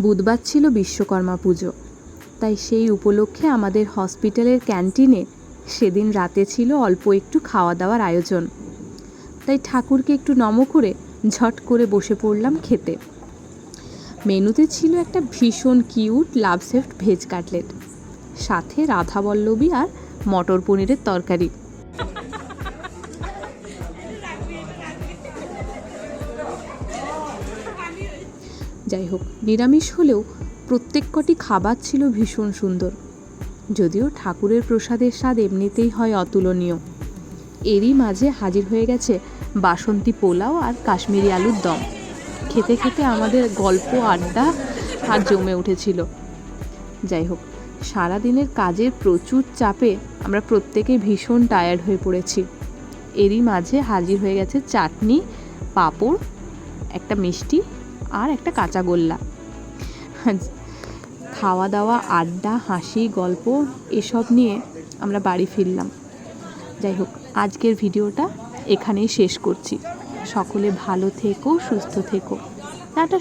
বুধবার ছিল বিশ্বকর্মা পুজো, তাই সেই উপলক্ষে আমাদের হসপিটালের ক্যান্টিনে সেদিন রাতে ছিল অল্প একটু খাওয়া দাওয়ার আয়োজন। তাই ঠাকুরকে একটু নম করে ঝট করে বসে পড়লাম খেতে। মেনুতে ছিল একটা ভীষণ কিউট লাভ সেফট ভেজ কাটলেট, সাথে রাধাবল্লভী আর মটর পনিরের তরকারি। যাই হোক, নিরামিষ হলেও প্রত্যেক কটি খাবার ছিল ভীষণ সুন্দর। যদিও ঠাকুরের প্রসাদের স্বাদ এমনিতেই হয় অতুলনীয়। এরই মাঝে হাজির হয়ে গেছে বাসন্তী পোলাও আর কাশ্মীরি আলুর দম। খেতে খেতে আমাদের গল্প আড্ডা আর জমে উঠেছিল। যাই হোক, সারাদিনের কাজের প্রচুর চাপে আমরা প্রত্যেকেই ভীষণ টায়ার্ড হয়ে পড়েছি। এরই মাঝে হাজির হয়ে গেছে চাটনি, পাঁপড়, একটা মিষ্টি আর একটা কাঁচা গোল্লা। খাওয়া দাওয়া, আড্ডা, হাসি, গল্প এসব নিয়ে আমরা বাড়ি ফিরলাম। যাই হোক, আজকের ভিডিওটা এখানেই শেষ করছি। সকলে ভালো থেকো, সুস্থ থেকো। টাটা।